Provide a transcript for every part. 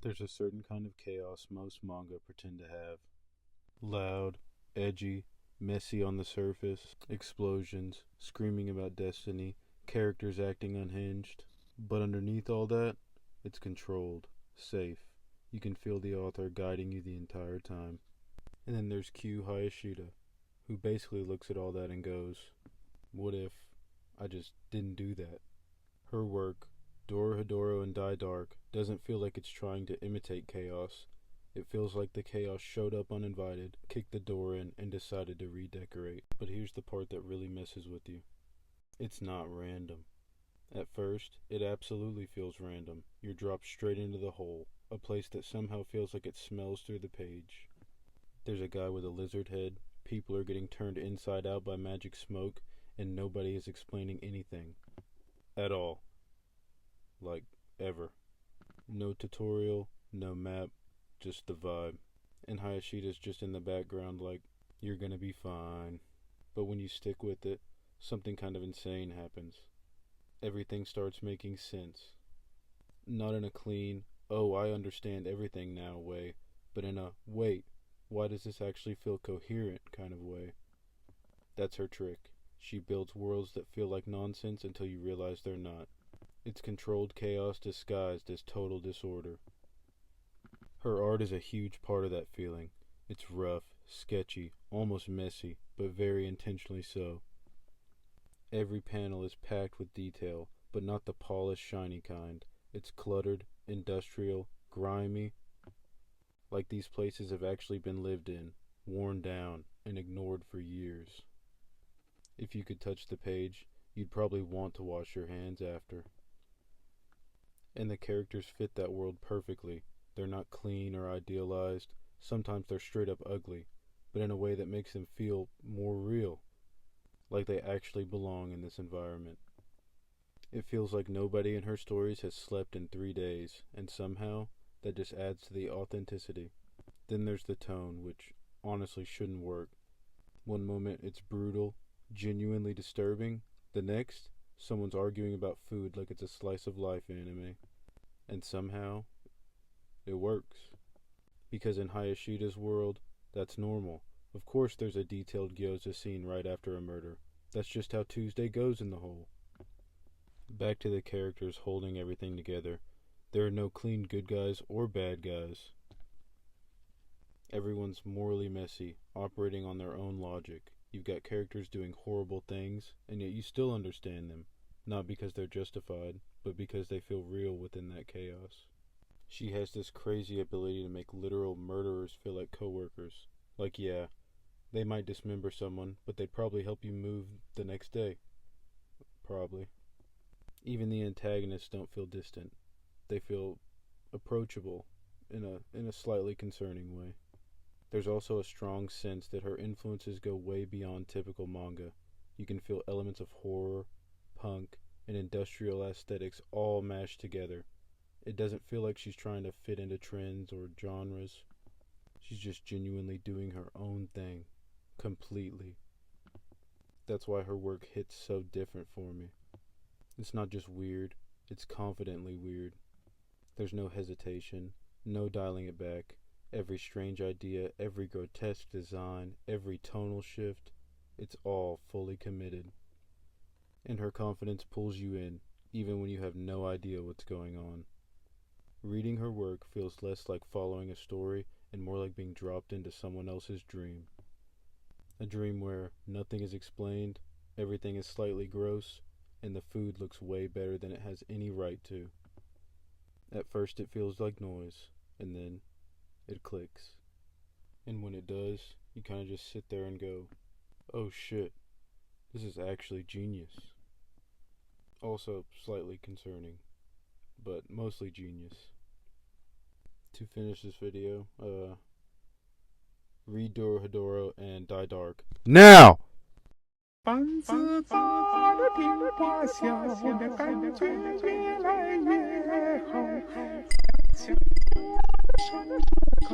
There's a certain kind of chaos most manga pretend to have. Loud, edgy, messy on the surface, explosions, screaming about destiny, characters acting unhinged. But underneath all that, it's controlled, safe. You can feel the author guiding you the entire time. And then there's Q Hayashida, who basically looks at all that and goes, what if I just didn't do that? Her work, Dorohedoro and Die Dark, doesn't feel like it's trying to imitate chaos. It feels like the chaos showed up uninvited, kicked the door in, and decided to redecorate. But here's the part that really messes with you. It's not random. At first, it absolutely feels random. You're dropped straight into the hole, a place that somehow feels like it smells through the page. There's a guy with a lizard head, people are getting turned inside out by magic smoke, and nobody is explaining anything. At all. Like, ever. No tutorial, no map, just the vibe. And Hayashida's just in the background like, you're gonna be fine. But when you stick with it, something kind of insane happens. Everything starts making sense. Not in a clean, oh, I understand everything now way, but in a, wait, why does this actually feel coherent kind of way? That's her trick. She builds worlds that feel like nonsense until you realize they're not. It's controlled chaos disguised as total disorder. Her art is a huge part of that feeling. It's rough, sketchy, almost messy, but very intentionally so. Every panel is packed with detail, but not the polished, shiny kind. It's cluttered, industrial, grimy, like these places have actually been lived in, worn down, and ignored for years. If you could touch the page, you'd probably want to wash your hands after. And the characters fit that world perfectly. They're not clean or idealized. Sometimes they're straight up ugly, but in a way that makes them feel more real, like they actually belong in this environment. It feels like nobody in her stories has slept in 3 days, and somehow that just adds to the authenticity. Then there's the tone, which honestly shouldn't work. One moment it's brutal, genuinely disturbing. The next, someone's arguing about food like it's a slice of life anime. And somehow, it works. Because in Hayashida's world, that's normal. Of course there's a detailed gyoza scene right after a murder. That's just how Tuesday goes in the hole. Back to the characters holding everything together. There are no clean good guys or bad guys. Everyone's morally messy, operating on their own logic. You've got characters doing horrible things, and yet you still understand them. Not because they're justified, but because they feel real within that chaos. She has this crazy ability to make literal murderers feel like coworkers. Like, yeah, they might dismember someone, but they'd probably help you move the next day. Probably. Even the antagonists don't feel distant. They feel approachable in a slightly concerning way. There's also a strong sense that her influences go way beyond typical manga. You can feel elements of horror, punk, and industrial aesthetics all mashed together. It doesn't feel like she's trying to fit into trends or genres. She's just genuinely doing her own thing, completely. That's why her work hits so different for me. It's not just weird, it's confidently weird. There's no hesitation, no dialing it back. Every strange idea, every grotesque design, every tonal shift, it's all fully committed. And her confidence pulls you in, even when you have no idea what's going on. Reading her work feels less like following a story and more like being dropped into someone else's dream. A dream where nothing is explained, everything is slightly gross, and the food looks way better than it has any right to. At first it feels like noise, and then it clicks. And when it does, you kind of just sit there and go, oh shit, this is actually genius. Also slightly concerning, but mostly genius. To finish this video, read Dorohedoro and Die Dark. Now! 梆子发的听话，笑的感觉越来越好。想我的生活高，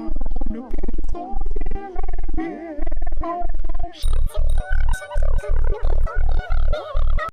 的变动越来越好。